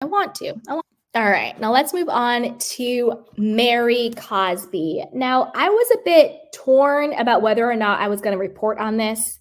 I want to. All right, now let's move on to Mary Cosby. Now, I was a bit torn about whether or not I was going to report on this.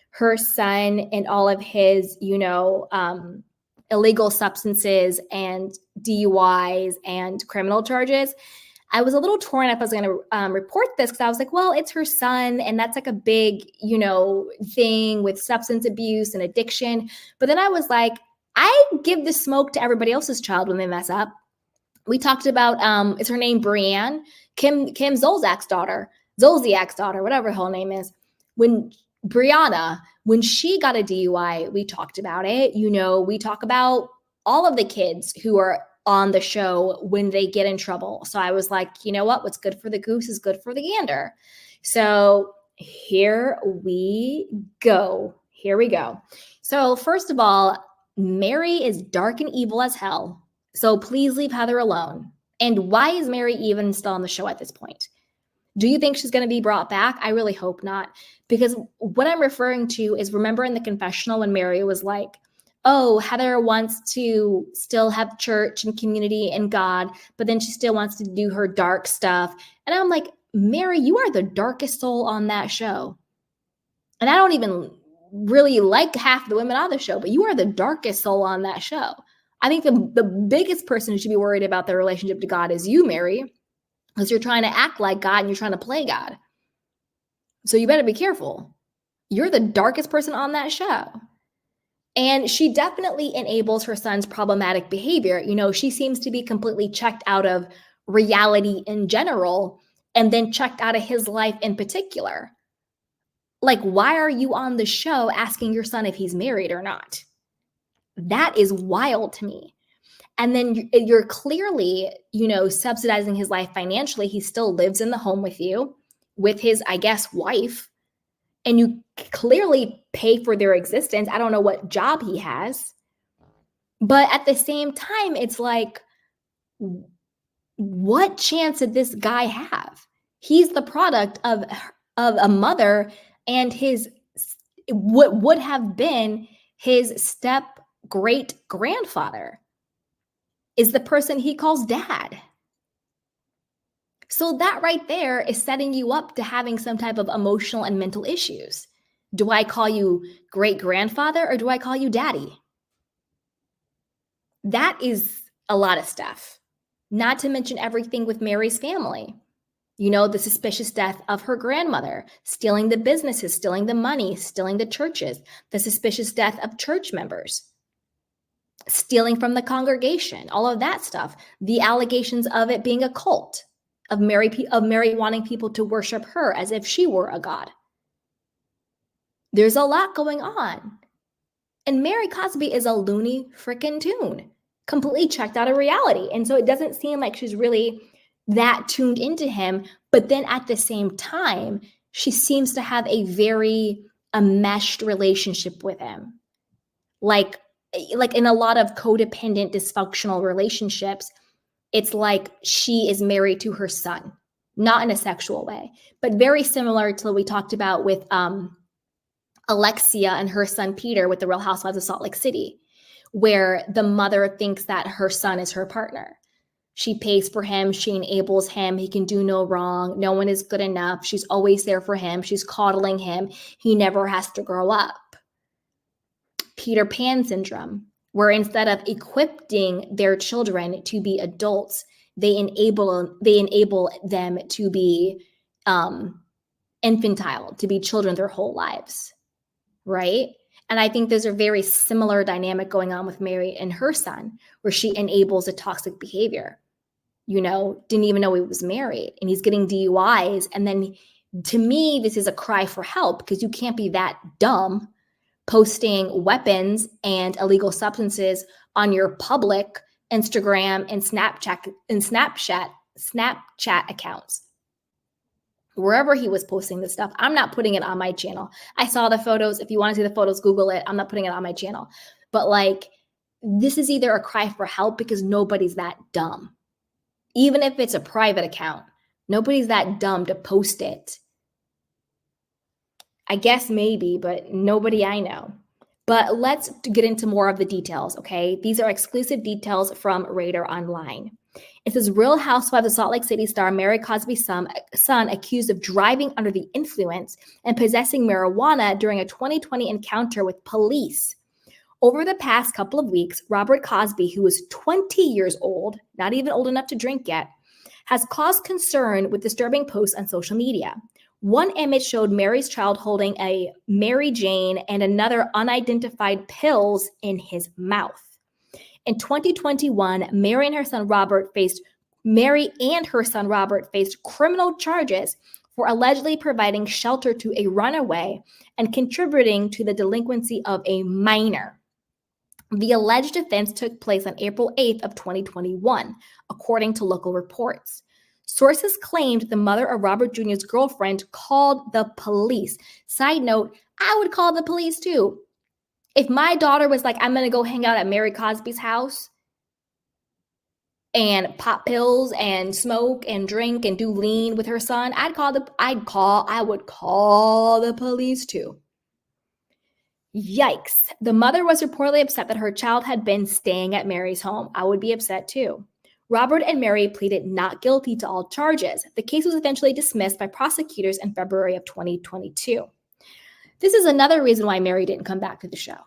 Her son and all of his, illegal substances and DUIs and criminal charges. I was a little torn if I was going to report this because I was like, well, it's her son, and that's like a big, thing with substance abuse and addiction. But then I was like, I give the smoke to everybody else's child when they mess up. We talked about, is her name Brianne? Kim Zolciak's daughter, whatever her whole name is. When she got a DUI, we talked about it. We talk about all of the kids who are on the show when they get in trouble. So I was like, you know what? What's good for the goose is good for the gander. So here we go. So first of all, Mary is dark and evil as hell. So please leave Heather alone. And why is Mary even still on the show at this point? Do you think she's going to be brought back? I really hope not. Because what I'm referring to is, remember in the confessional when Mary was like, oh, Heather wants to still have church and community and God, but then she still wants to do her dark stuff. And I'm like, Mary, you are the darkest soul on that show. And I don't even really like half the women on the show, but you are the darkest soul on that show. I think the biggest person who should be worried about their relationship to God is you, Mary, because you're trying to act like God and you're trying to play God. So you better be careful. You're the darkest person on that show. And she definitely enables her son's problematic behavior. She seems to be completely checked out of reality in general and then checked out of his life in particular. Like, why are you on the show asking your son if he's married or not? That is wild to me. And then you're clearly, subsidizing his life financially. He still lives in the home with you, with his, I guess, wife. And you clearly pay for their existence. I don't know what job he has. But at the same time, it's like, what chance did this guy have? He's the product of a mother, and what would have been his step great grandfather is the person he calls dad. So that right there is setting you up to having some type of emotional and mental issues. Do I call you great grandfather or do I call you daddy? That is a lot of stuff. Not to mention everything with Mary's family. The suspicious death of her grandmother, stealing the businesses, stealing the money, stealing the churches, the suspicious death of church members, stealing from the congregation, all of that stuff, the allegations of it being a cult, of Mary wanting people to worship her as if she were a god. There's a lot going on. And Mary Cosby is a loony frickin' tune, completely checked out of reality. And so it doesn't seem like she's really that tuned into him. But then at the same time, she seems to have a very enmeshed relationship with him. Like in a lot of codependent, dysfunctional relationships, it's like she is married to her son, not in a sexual way, but very similar to what we talked about with Alexia and her son Peter with the Real Housewives of Salt Lake City, where the mother thinks that her son is her partner. She pays for him. She enables him. He can do no wrong. No one is good enough. She's always there for him. She's coddling him. He never has to grow up. Peter Pan syndrome, where instead of equipping their children to be adults, they enable them to be infantile, to be children their whole lives, right? And I think there's a very similar dynamic going on with Mary and her son, where she enables a toxic behavior. Didn't even know he was married, and he's getting DUIs. And then, to me, this is a cry for help, because you can't be that dumb posting weapons and illegal substances on your public Instagram and Snapchat accounts. Wherever he was posting this stuff, I'm not putting it on my channel. I saw the photos. If you want to see the photos, Google it. I'm not putting it on my channel. But this is either a cry for help, because nobody's that dumb. Even if it's a private account, nobody's that dumb to post it. I guess maybe, but nobody I know. But let's get into more of the details, okay? These are exclusive details from Radar Online. It says Real Housewives of Salt Lake City star Mary Cosby's son accused of driving under the influence and possessing marijuana during a 2020 encounter with police. Over the past couple of weeks, Robert Cosby, who is 20 years old, not even old enough to drink yet, has caused concern with disturbing posts on social media. One image showed Mary's child holding a Mary Jane and another unidentified pills in his mouth. In 2021, Mary and her son Robert faced criminal charges for allegedly providing shelter to a runaway and contributing to the delinquency of a minor. The alleged offense took place on April 8th of 2021, according to local reports. Sources claimed the mother of Robert Jr.'s girlfriend called the police. Side note, I would call the police too. If my daughter was like, I'm going to go hang out at Mary Cosby's house and pop pills and smoke and drink and do lean with her son, I would call the police too. Yikes. The mother was reportedly upset that her child had been staying at Mary's home. I would be upset too. Robert and Mary pleaded not guilty to all charges. The case was eventually dismissed by prosecutors in February of 2022. This is another reason why Mary didn't come back to the show.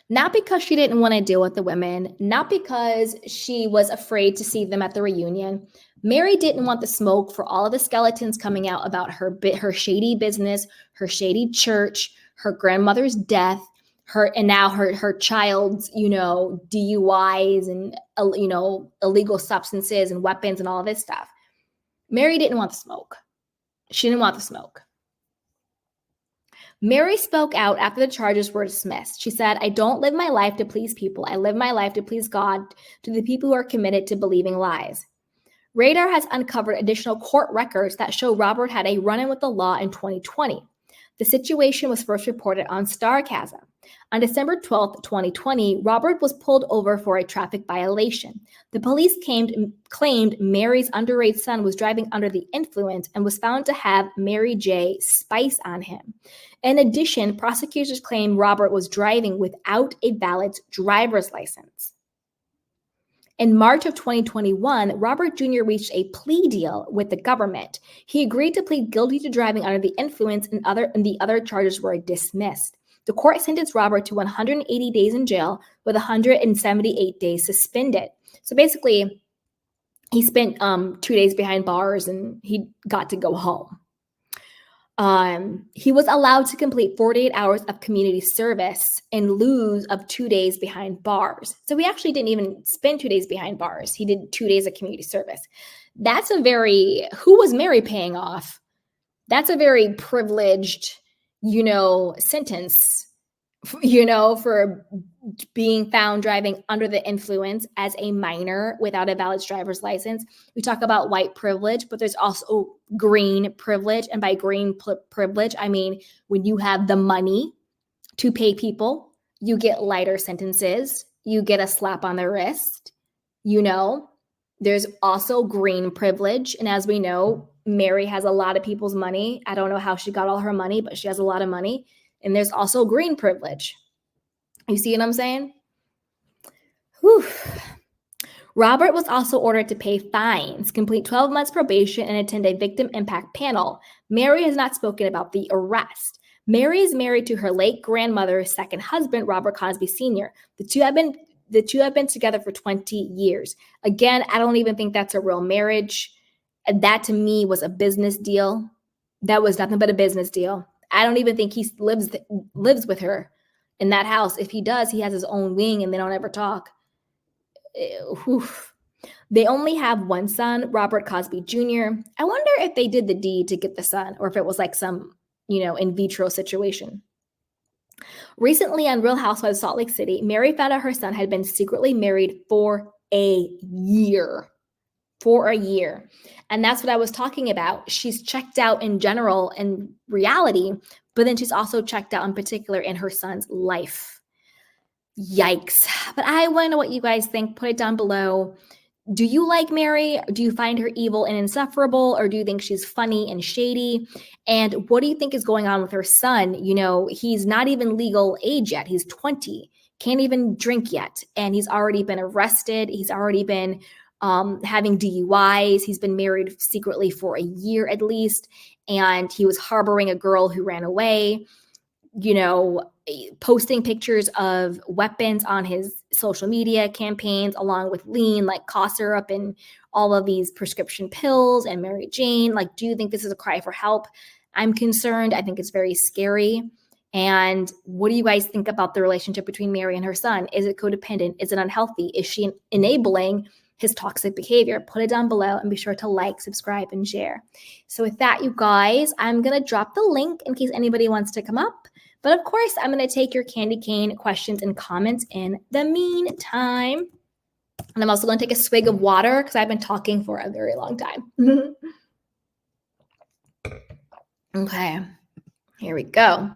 Not because she didn't want to deal with the women, not because she was afraid to see them at the reunion. Mary didn't want the smoke for all of the skeletons coming out about her shady business, her shady church, her grandmother's death, her child's, DUIs and, illegal substances and weapons and all of this stuff. Mary didn't want the smoke. She didn't want the smoke. Mary spoke out after the charges were dismissed. She said, I don't live my life to please people. I live my life to please God, to the people who are committed to believing lies. Radar has uncovered additional court records that show Robert had a run-in with the law in 2020. The situation was first reported on Starcasm. On December 12, 2020, Robert was pulled over for a traffic violation. The police claimed Mary's underage son was driving under the influence and was found to have Mary J. Spice on him. In addition, prosecutors claimed Robert was driving without a valid driver's license. In March of 2021, Robert Jr. reached a plea deal with the government. He agreed to plead guilty to driving under the influence, and the other charges were dismissed. The court sentenced Robert to 180 days in jail with 178 days suspended. So basically, he spent 2 days behind bars and he got to go home. He was allowed to complete 48 hours of community service in lieu of 2 days behind bars. So he actually didn't even spend 2 days behind bars. He did 2 days of community service. That's who was Mary paying off? That's a very privileged, sentence, for being found driving under the influence as a minor without a valid driver's license. We talk about white privilege, but there's also green privilege. And by green privilege, I mean, when you have the money to pay people, you get lighter sentences. You get a slap on the wrist. There's also green privilege. And as we know, Mary has a lot of people's money. I don't know how she got all her money, but she has a lot of money. And there's also green privilege. You see what I'm saying? Whew. Robert was also ordered to pay fines, complete 12 months probation, and attend a victim impact panel. Mary has not spoken about the arrest. Mary is married to her late grandmother's second husband, Robert Cosby Sr. The two have been together for 20 years. Again, I don't even think that's a real marriage. That to me was a business deal. That was nothing but a business deal. I don't even think he lives with her in that house. If he does, he has his own wing and they don't ever talk. They only have one son, Robert Cosby Jr. I wonder if they did the deed to get the son or if it was like some, in vitro situation. Recently on Real Housewives of Salt Lake City, Mary found out her son had been secretly married for a year. And that's what I was talking about. She's checked out in general in reality, but then she's also checked out in particular in her son's life. Yikes. But I want to know what you guys think. Put it down below. Do you like Mary? Do you find her evil and insufferable, or do you think she's funny and shady? And what do you think is going on with her son? You know, he's not even legal age yet. He's 20, can't even drink yet. And he's already been arrested. He's already been having DUIs. He's been married secretly for a year at least. And he was harboring a girl who ran away, you know, posting pictures of weapons on his social media campaigns, along with lean, like cough syrup and all of these prescription pills and Mary Jane. Like, do you think this is a cry for help? I'm concerned. I think it's very scary. And what do you guys think about the relationship between Mary and her son? Is it codependent? Is it unhealthy? Is she enabling his toxic behavior? Put it down below and be sure to like, subscribe, and share. So with that, you guys, I'm going to drop the link in case anybody wants to come up. But of course, I'm going to take your candy cane questions and comments in the meantime. And I'm also going to take a swig of water because I've been talking for a very long time. Okay, here we go.